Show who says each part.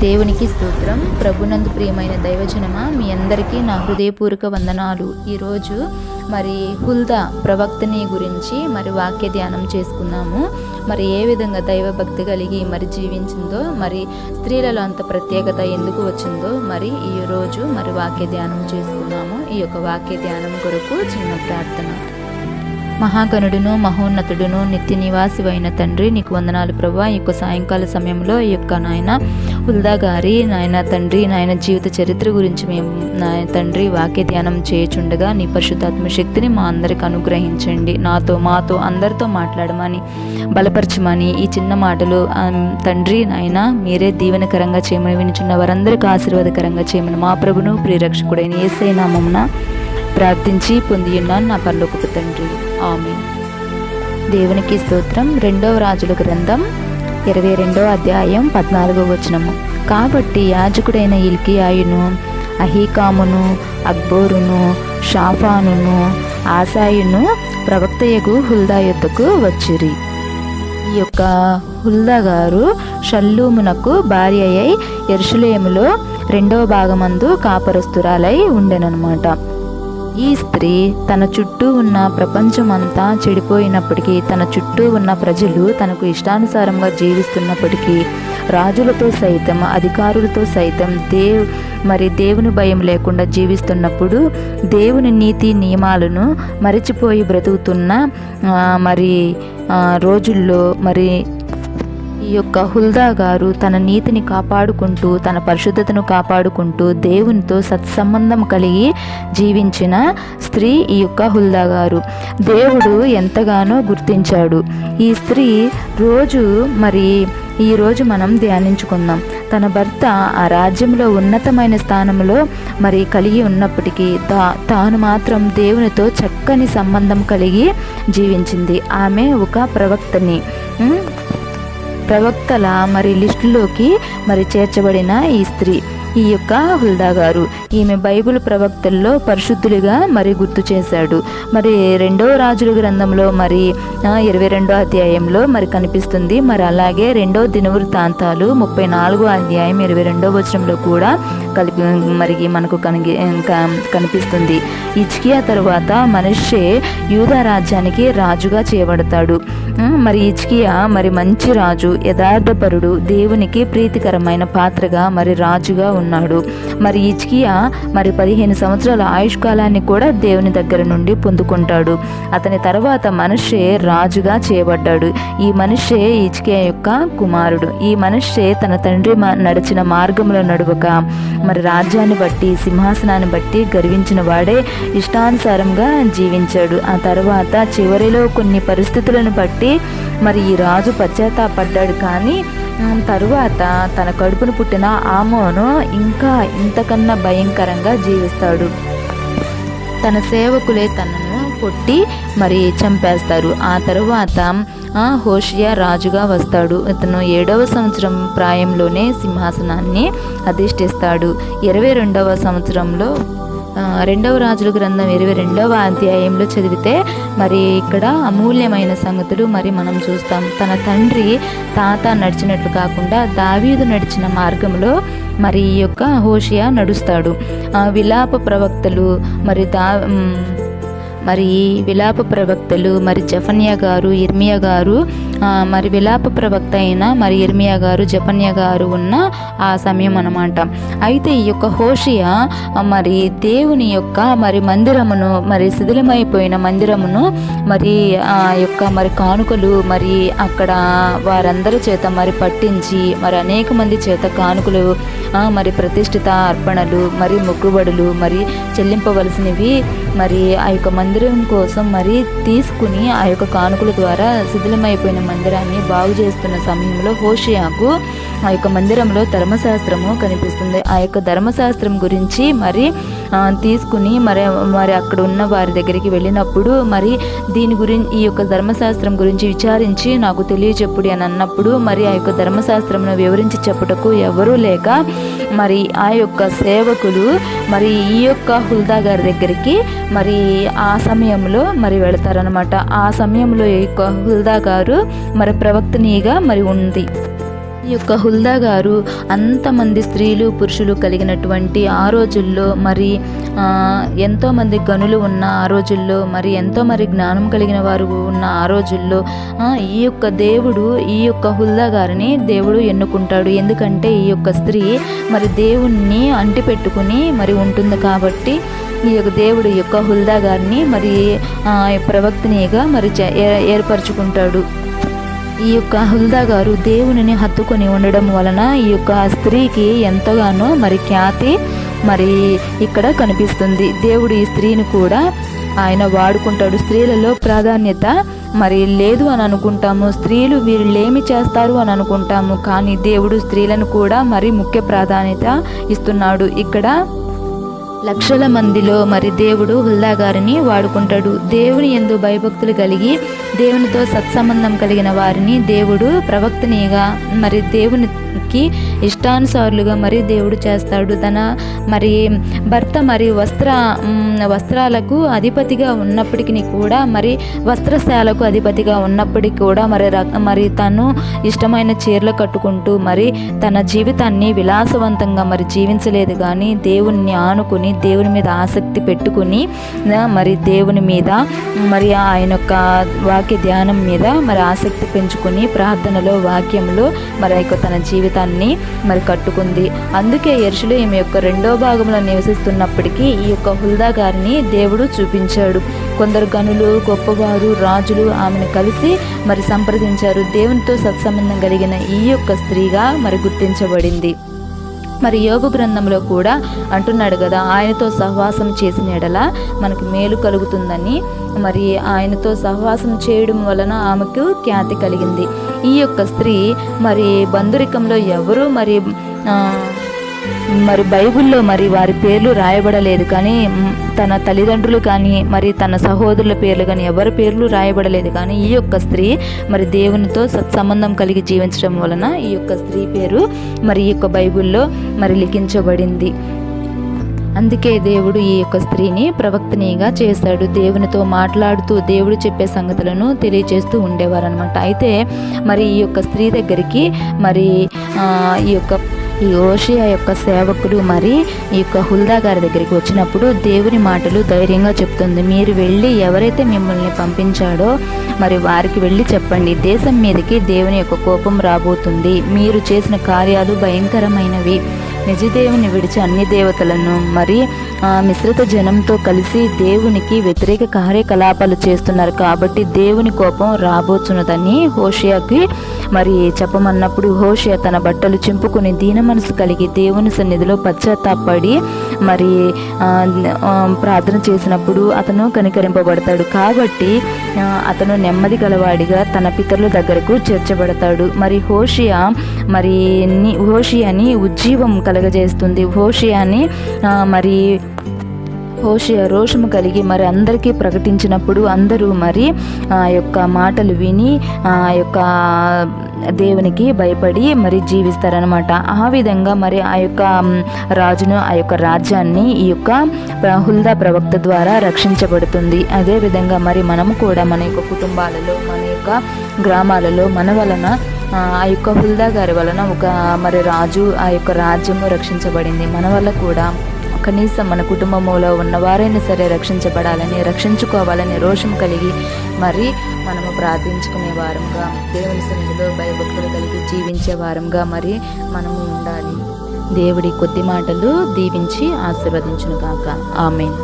Speaker 1: దేవునికి స్తోత్రం. ప్రభునందు ప్రియమైన దైవజనమా, మీ అందరికీ నా హృదయపూర్వక వందనాలు. ఈరోజు మరి హుల్దా ప్రవక్తని గురించి మరి వాక్య ధ్యానం చేసుకున్నాము. మరి ఏ విధంగా దైవభక్తి కలిగి మరి జీవించిందో, మరి స్త్రీలలో అంత ప్రత్యేకత ఎందుకు వచ్చిందో మరి ఈరోజు మరి వాక్య ధ్యానం చేసుకున్నాము. ఈ యొక్క వాక్య ధ్యానం కొరకు చిన్న ప్రార్థన. మహాగణుడును మహోన్నతుడును నిత్య నివాసివైన తండ్రి, నీకు వందనాలు ప్రభువా. ఈ యొక్క సాయంకాల సమయంలో ఈ యొక్క నాయన హుల్దా గారి నాయన తండ్రి నాయన జీవిత చరిత్ర గురించి మేము నాయన తండ్రి వాక్య ధ్యానం చేయుచుండగా నీ పరిశుద్ధాత్మ శక్తిని మా అందరికి అనుగ్రహించండి. మాతో అందరితో మాట్లాడమని, బలపరచమని ఈ చిన్న మాటలు తండ్రి నాయన మీరే దీవెనకరంగా చేయమని, వినుచున్న వారందరికీ ఆశీర్వాదకరంగా చేయమని మా ప్రభును ప్రియరక్షకుడైన యేసయ్య నామమున ప్రార్థించి పొంది ఉన్నాను నా పరలోకపు తండ్రి. ఆమేన్. దేవునికి స్తోత్రం. 2వ రాజుల గ్రంథం 22వ అధ్యాయం 14వ వచనము. కాబట్టి యాజకుడైన హిల్కీయాయును, అహీకామును, అక్బోరును, షాఫానును, ఆసాయును ప్రవక్తయగు హుల్దా యొద్దకు వచ్చిరి. ఈ యొక్క హుల్దా గారు షల్లూమునకు భార్య అయి యెరూషలేములో 2వ భాగమందు కాపరస్తురాలై ఉండెనన్నమాట. ఈ స్త్రీ తన చుట్టూ ఉన్న ప్రపంచమంతా చెడిపోయినప్పటికీ, తన చుట్టూ ఉన్న ప్రజలు తనకు ఇష్టానుసారంగా జీవిస్తున్నప్పటికీ, రాజులతో సైతం అధికారులతో సైతం దేవుని భయం లేకుండా జీవిస్తున్నప్పుడు, దేవుని నీతి నియమాలను మరిచిపోయి బ్రతుకుతున్న రోజుల్లో మరి ఈ యొక్క హుల్దా గారు తన నీతిని కాపాడుకుంటూ, తన పరిశుద్ధతను కాపాడుకుంటూ దేవునితో సత్సంబంధం కలిగి జీవించిన స్త్రీ ఈ యొక్క హుల్దా గారు. దేవుడు ఎంతగానో గుర్తించాడు. ఈ స్త్రీ ఈరోజు మనం ధ్యానించుకుందాం. తన భర్త ఆ రాజ్యంలో ఉన్నతమైన స్థానంలో మరి కలిగి ఉన్నప్పటికీ తాను మాత్రం దేవునితో చక్కని సంబంధం కలిగి జీవించింది. ఆమె ఒక ప్రవక్తల లిస్టులోకి చేర్చబడిన ఈ స్త్రీ ఈ యొక్క హుల్దా గారు. ఈమె బైబిల్ ప్రవక్తల్లో పరిశుద్ధులుగా గుర్తు చేశాడు. 2వ రాజుల గ్రంథంలో 22వ అధ్యాయంలో కనిపిస్తుంది. అలాగే 2వ దినవృత్తాంతాలు 34వ అధ్యాయం 22వ వచనంలో కూడా మనకు కనిపిస్తుంది. హిజ్కియా తరువాత మనష్షే యూదా రాజ్యానికి రాజుగా చేయబడతాడు. హిజ్కియా మంచి రాజు, యథార్థపరుడు, దేవునికి ప్రీతికరమైన పాత్రగా రాజుగా ఉన్నాడు. హిజ్కియా 15 సంవత్సరాల ఆయుష్కాలాన్ని కూడా దేవుని దగ్గర నుండి పొందుకుంటాడు. అతని తర్వాత మనష్షే రాజుగా చేయబడ్డాడు. ఈ మనష్షే హిజ్కియా యొక్క కుమారుడు. ఈ మనష్షే తన తండ్రి నడిచిన మార్గంలో నడువక రాజ్యాన్ని బట్టి, సింహాసనాన్ని బట్టి గర్వించిన వాడే ఇష్టానుసారంగా జీవించాడు. ఆ తర్వాత చివరిలో కొన్ని పరిస్థితులను బట్టి ఈ రాజు పశ్చాత్తాపడ్డాడు. కానీ తరువాత తన కడుపును పుట్టిన ఆమోను ఇంకా ఇంతకన్నా భయంకరంగా జీవిస్తాడు. తన సేవకులే తనను కొట్టి చంపేస్తారు. ఆ తరువాత హోషియా రాజుగా వస్తాడు. ఇతను 7వ సంవత్సరం ప్రాయంలోనే సింహాసనాన్ని అధిష్ఠిస్తాడు. 22వ సంవత్సరంలో 2వ రాజుల గ్రంథం 22వ అధ్యాయంలో చదివితే ఇక్కడ అమూల్యమైన సంగతులు మనం చూస్తాం. తన తండ్రి తాత నడిచినట్లు కాకుండా దావీదు నడిచిన మార్గంలో ఈ యొక్క హోషియా నడుస్తాడు. విలాప ప్రవక్తలు విలాప ప్రవక్తలు జెఫన్యా గారు, ఇర్మియా గారు విలాప ప్రవక్త అయిన ఇర్మియా గారు, జెఫన్యా గారు ఉన్న ఆ సమయం అన్నమాట. అయితే ఈ యొక్క హోషియా దేవుని యొక్క మందిరమును శిథిలమైపోయిన మందిరమును ఆ యొక్క కానుకలు అక్కడ వారందరి చేత పట్టించి అనేక మంది చేత కానుకలు ప్రతిష్ఠిత అర్పణలు మొక్కుబడులు చెల్లింపవలసినవి ఆ యొక్క మందిరం కోసం తీసుకుని ఆ యొక్క కానుకల ద్వారా శిథిలమైపోయిన మందిరాన్ని బాగు చేస్తున్న సమయంలో హోషియాకు ఆ యొక్క మందిరంలో ధర్మశాస్త్రము కనిపిస్తుంది. ఆ యొక్క ధర్మశాస్త్రం గురించి తీసుకుని అక్కడ ఉన్న వారి దగ్గరికి వెళ్ళినప్పుడు దీని గురించి, ఈ యొక్క ధర్మశాస్త్రం గురించి విచారించి నాకు తెలియచెప్పుడి అని అన్నప్పుడు ఆ యొక్క ధర్మశాస్త్రమును వివరించి చెప్పుటకు ఎవరూ లేక ఆ యొక్క సేవకులు ఈ యొక్క హుల్దా గారి దగ్గరికి ఆ సమయంలో వెళతారనమాట. ఆ సమయంలో ఈ యొక్క హుల్దా గారు ప్రవక్తనిగా ఉంది. ఈ యొక్క హుల్దా గారు అంతమంది స్త్రీలు పురుషులు కలిగినటువంటి ఆ రోజుల్లో మరి ఎంతోమంది గనులు ఉన్న ఆ రోజుల్లో మరి ఎంతో మరి జ్ఞానం కలిగిన వారు ఉన్న ఆ రోజుల్లో ఈ యొక్క దేవుడు ఈ యొక్క హుల్దా గారిని దేవుడు ఎన్నుకుంటాడు. ఎందుకంటే ఈ యొక్క స్త్రీ మరి దేవుణ్ణి అంటిపెట్టుకుని మరి ఉంటుంది కాబట్టి ఈ యొక్క దేవుడు ఈ యొక్క హుల్దా గారిని మరి ప్రవక్తనిగా మరి ఏర్పరచుకుంటాడు. ఈ యొక్క హుల్దా గారు దేవునిని హత్తుకొని ఉండడం వలన ఈ యొక్క స్త్రీకి ఎంతగానో మరి ఖ్యాతి మరి ఇక్కడ కనిపిస్తుంది. దేవుడు ఈ స్త్రీని కూడా ఆయన వాడుకుంటాడు. స్త్రీలలో ప్రాధాన్యత మరి లేదు అని అనుకుంటాము, స్త్రీలు వీళ్ళేమి చేస్తారు అని అనుకుంటాము, కానీ దేవుడు స్త్రీలను కూడా మరి ముఖ్య ప్రాధాన్యత ఇస్తున్నాడు. ఇక్కడ లక్షల మందిలో మరి దేవుడు హుల్దా గారిని వాడుకుంటాడు. దేవుని యందు భయభక్తులు కలిగి దేవునితో సత్సంబంధం కలిగిన వారిని దేవుడు ప్రవక్తనిగా మరి దేవునికి ఇష్టానుసారులుగా మరి దేవుడు చేస్తాడు. తన మరి భర్త మరి వస్త్రాలకు అధిపతిగా ఉన్నప్పటికీ కూడా మరి వస్త్రశాలకు అధిపతిగా ఉన్నప్పటికీ కూడా మరి తను ఇష్టమైన చీరలు కట్టుకుంటూ మరి తన జీవితాన్ని విలాసవంతంగా మరి జీవించలేదు, కానీ దేవుణ్ణి ఆనుకుని దేవుని మీద ఆసక్తి పెట్టుకుని మరి దేవుని మీద మరి ఆయన యొక్క వాక్య ధ్యానం మీద మరి ఆసక్తి పెంచుకుని ప్రార్థనలో వాక్యంలో మరి తన జీవితాన్ని మరి కట్టుకుంది. అందుకే యెరూషలేము యొక్క 2వ భాగంలో నివసిస్తున్నప్పటికీ ఈ యొక్క హుల్దా గారిని దేవుడు చూపించాడు. కొందరు గనులు గొప్పవారు రాజులు ఆమెను కలిసి మరి సంప్రదించారు. దేవునితో సత్సంబంధం కలిగిన ఈ యొక్క స్త్రీగా మరి గుర్తించబడింది. మరి యోబు గ్రంథంలో కూడా అంటున్నాడు కదా, ఆయనతో సహవాసం చేసిన ఎడల మనకు మేలు కలుగుతుందని. మరి ఆయనతో సహవాసం చేయడం వలన ఆమెకు ఖ్యాతి కలిగింది. ఈ యొక్క స్త్రీ మరి బంధురికంలో ఎవరు మరి బైబిల్లో మరి వారి పేర్లు రాయబడలేదు, కానీ తన తల్లిదండ్రులు కానీ మరి తన సహోదరుల పేర్లు కానీ ఎవరి పేర్లు రాయబడలేదు, కానీ ఈ యొక్క స్త్రీ మరి దేవునితో సత్సంబంధం కలిగి జీవించడం వలన ఈ యొక్క స్త్రీ పేరు మరి ఈ యొక్క బైబిల్లో మరి లిఖించబడింది. అందుకే దేవుడు ఈ యొక్క స్త్రీని ప్రవక్తనిగా చేశాడు. దేవునితో మాట్లాడుతూ దేవుడు చెప్పే సంగతులను తెలియజేస్తూ ఉండేవారు అనమాట. అయితే మరి ఈ యొక్క స్త్రీ దగ్గరికి మరి ఈ హోషేయ యొక్క సేవకుడు మరి ఈ యొక్క హుల్దా గారి దగ్గరికి వచ్చినప్పుడు దేవుని మాటలు ధైర్యంగా చెప్తుంది. మీరు వెళ్ళి ఎవరైతే మిమ్మల్ని పంపించాడో మరి వారికి వెళ్ళి చెప్పండి, దేశం మీదకి దేవుని యొక్క కోపం రాబోతుంది, మీరు చేసిన కార్యాలు భయంకరమైనవి, నిజదేవుని విడిచి అన్ని దేవతలను మరి మిశ్రిత జనంతో కలిసి దేవునికి వ్యతిరేక కార్యకలాపాలు చేస్తున్నారు, కాబట్టి దేవుని కోపం రాబోతున్నదని హోషేయకి మరి చెప్పమన్నప్పుడు హోషేయ తన బట్టలు చింపుకుని దీన మనసు కలిగి దేవుని సన్నిధిలో పశ్చాత్తాపడి మరి ప్రార్థన చేసినప్పుడు అతను కనికరింపబడతాడు. కాబట్టి అతను నెమ్మది గలవాడిగా తన పితరుల దగ్గరకు చేర్చబడతాడు. మరి హోషేయని ఉజ్జీవం కలగజేస్తుంది. హోషేయ రోషము కలిగి మరి అందరికీ ప్రకటించినప్పుడు అందరూ మరి ఆ యొక్క మాటలు విని ఆ యొక్క దేవునికి భయపడి మరి జీవిస్తారనమాట. ఆ విధంగా మరి ఆ యొక్క రాజును ఆ యొక్క రాజ్యాన్ని ఈ యొక్క హుల్దా ప్రవక్త ద్వారా రక్షించబడుతుంది. అదేవిధంగా మరి మనము కూడా మన యొక్క కుటుంబాలలో మన యొక్క గ్రామాలలో మన వలన ఆ యొక్క హుల్దా గారి వలన ఒక మరి రాజు ఆ యొక్క రాజ్యము రక్షించబడింది. మన వల్ల కూడా కనీసం మన కుటుంబంలో ఉన్నవారైనా సరే రక్షించుకోవాలని రోషం కలిగి మరి మనము ప్రార్థించుకునే వారంగా దేవుని సన్నిధిలో భయభక్తులు కలిగి జీవించే వారంగా మరి మనము ఉండాలి. దేవుడి కొద్ది మాటలు దీవించి ఆశీర్వదించును గాక. ఆమేన్.